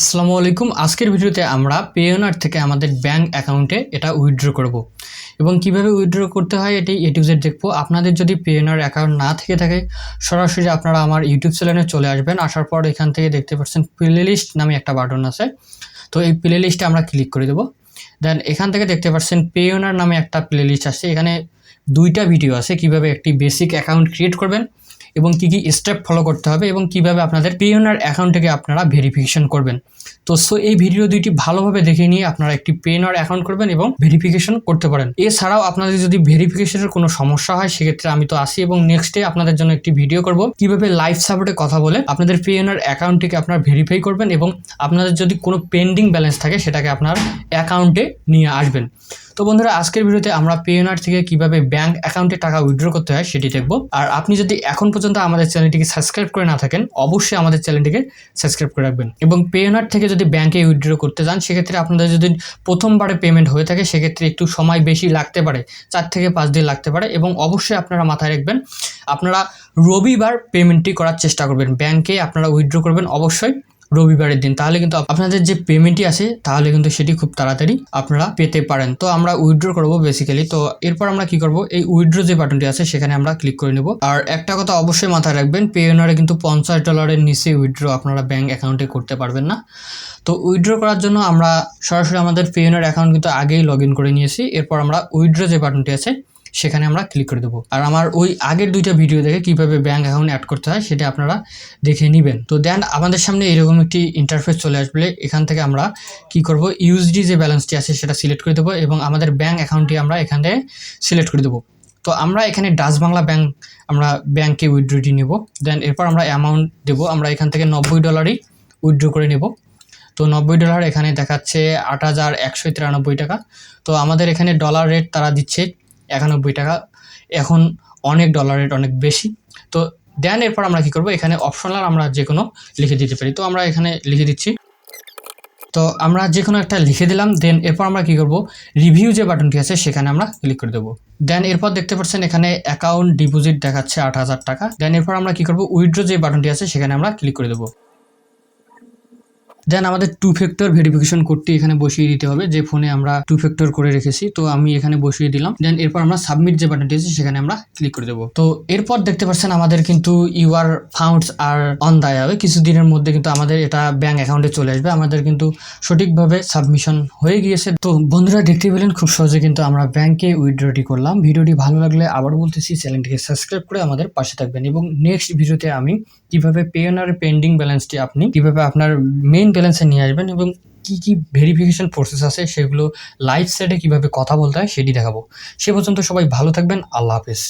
আসসালামু আলাইকুম। আজকের ভিডিওতে আমরা পেওনার থেকে আমাদের ব্যাংক অ্যাকাউন্টে এটা উইথড্র করব এবং কিভাবে উইথড্র করতে হয় এটি এ টু জেড দেখবো। আপনাদের যদি পেওনার অ্যাকাউন্ট না থেকে থাকে সরাসরি আপনারা আমার ইউটিউব চ্যানেলে চলে আসবেন। আসার পর এখান থেকে দেখতে পাচ্ছেন প্লেলিস্ট নামে একটা বাটন আছে, তো এই প্লেলিস্টে আমরা ক্লিক করে দেবো। দেন এখান থেকে দেখতে পাচ্ছেন পেওনার নামে একটা প্লেলিস্ট আছে, এখানে দুইটা ভিডিও আছে কিভাবে একটি বেসিক অ্যাকাউন্ট ক্রিয়েট করবেন এবং কি কি স্টেপ ফলো করতে হবে এবং কিভাবে আপনাদের পেওনার অ্যাকাউন্ট থেকে আপনারা ভেরিফিকেশন করবেন। তো এই ভিডিও দুইটি ভালোভাবে দেখে নিয়ে আপনারা একটি পেওনার অ্যাকাউন্ট করবেন এবং ভেরিফিকেশন করতে পারেন। এছাড়াও আপনাদের যদি ভেরিফিকেশনের কোনো সমস্যা হয় সেক্ষেত্রে আমি তো আসি এবং নেক্সটে আপনাদের জন্য একটি ভিডিও করব কিভাবে লাইভ সাপোর্টে কথা বলে আপনাদের পেওনার অ্যাকাউন্টটিকে আপনারা ভেরিফাই করবেন এবং আপনাদের যদি কোনো পেন্ডিং ব্যালেন্স থাকে সেটাকে আপনার অ্যাকাউন্টে নিয়ে আসবেন। তো বন্ধুরা, আজকের ভিডিওতে আমরা পেওনার থেকে কিভাবে ব্যাংক অ্যাকাউন্টে টাকা উইথড্র করতে হয় সেটি দেখব। আর আপনি যদি এখন পর্যন্ত আমাদের চ্যানেলটিকে সাবস্ক্রাইব করে না থাকেন অবশ্যই আমাদের চ্যানেলটিকে সাবস্ক্রাইব করে রাখবেন। এবং পেওনার থেকে যদি ব্যাংকে উইথড্র করতে যান সেক্ষেত্রে আপনাদের যদি প্রথমবারে পেমেন্ট হয়ে থাকে সেক্ষেত্রে একটু সময় বেশি লাগতে পারে, 4 থেকে 5 দিন লাগতে পারে। এবং অবশ্যই আপনারা মাথায় রাখবেন আপনারা রবিবার পেমেন্টটি করার চেষ্টা করবেন। ব্যাংকে আপনারা উইথড্র করবেন অবশ্যই রবিবারের দিন, তাহলে কিন্তু আপনাদের যে পেমেন্টটি আছে তাহলে কিন্তু সেটি খুব তাড়াতাড়ি আপনারা পেতে পারেন। তো আমরা উইথড্র করব বেসিক্যালি। তো এরপর আমরা কি করব, এই উইথড্র যে বাটনটি আছে সেখানে আমরা ক্লিক করে নেব। আর একটা কথা অবশ্যই মাথায় রাখবেন, পেওনারে কিন্তু $50 নিচে উইথড্র আপনারা ব্যাংক অ্যাকাউন্টে করতে পারবেন না। তো উইথড্র করার জন্য আমরা সরাসরি আমাদের পেওনার অ্যাকাউন্ট কিন্তু আগেই লগ ইন করে নিয়েছি। এরপর আমরা উইথড্র যে বাটনটি আছে সেখানে আমরা ক্লিক করে দেবো। আর আমার ওই আগের দুইটা ভিডিও দেখে কিভাবে ব্যাংক অ্যাকাউন্ট অ্যাড করতে হয় সেটা আপনারা দেখে নেবেন। তো দেন আমাদের সামনে এরকম একটি ইন্টারফেস চলে আসবে। এখান থেকে আমরা কি করব, ইউএসডি যে ব্যালেন্সটি আছে সেটা সিলেক্ট করে দেবো এবং আমাদের ব্যাংক অ্যাকাউন্টটি আমরা এখান থেকে সিলেক্ট করে দেবো। তো আমরা এখানে ডাচ বাংলা ব্যাংক আমরা ব্যাংকে উইথড্রটি নেব। দেন এরপর আমরা অ্যামাউন্ট দেবো, আমরা এখান থেকে $90 উইথড্র করে নেব। তো $90 এখানে দেখাচ্ছে 8,193 টাকা। তো আমাদের এখানে ডলার রেট তারা দিচ্ছে 91 টাকা। এখন অনেক ডলার রেট অনেক বেশি। তো দেন এরপর আমরা কি করব, এখানে অপশনাল আমরা যে কোনো লিখে দিতে পারি। তো আমরা এখানে লিখে দিচ্ছি। তো আমরা যে কোনো একটা লিখে দিলাম। দেন এরপর আমরা কি করব, রিভিউ যে বাটনটি আছে সেখানে আমরা ক্লিক করে দেবো। দেন এরপর দেখতে পাচ্ছেন এখানে অ্যাকাউন্ট ডিপোজিট দেখাচ্ছে 8,000 টাকা। দেন এরপর আমরা কি করব, উইথড্র যে বাটনটি আছে সেখানে আমরা ক্লিক করে দেবো। দেন আমাদের 2 ফ্যাক্টর ভেরিফিকেশন কোডটি এখানে বসিয়ে দিতে হবে, যে ফোনে আমরা 2 ফ্যাক্টর করে রেখেছি। তো আমি এখানে বসিয়ে দিলাম। দেন এরপর আমরা সাবমিট যে বাটনটি আছে সেখানে আমরা ক্লিক করে দেবো। তো এরপর দেখতে পাচ্ছেন আমাদের কিন্তু ইউআর ফাউন্ডস আর অন দেওয়া হবে, কিছুদিনের মধ্যে কিন্তু আমাদের এটা ব্যাংক অ্যাকাউন্টে চলে আসবে। আমাদের কিন্তু সঠিকভাবে সাবমিশন হয়ে গিয়েছে। তো বন্ধুরা দেখতে পেলেন খুব সহজে কিন্তু আমরা ব্যাংকে উইথড্রটি করলাম। ভিডিওটি ভালো লাগলে আবার বলতেছি চ্যানেলটিকে সাবস্ক্রাইব করে আমাদের পাশে থাকবেন। এবং নেক্সট ভিডিওতে আমি কিভাবে পেওনারের পেন্ডিং ব্যালেন্সটি আপনি কিভাবে আপনার মেইন ব্যালেন্সে নিয়ে আসবেন এবং কি কি ভেরিফিকেশন প্রসেস আছে সেগুলো লাইভ সেটে কিভাবে কথা বলতে হয় সেটি দেখাবো। সে পর্যন্ত সবাই ভালো থাকবেন। আল্লাহ হাফেজ।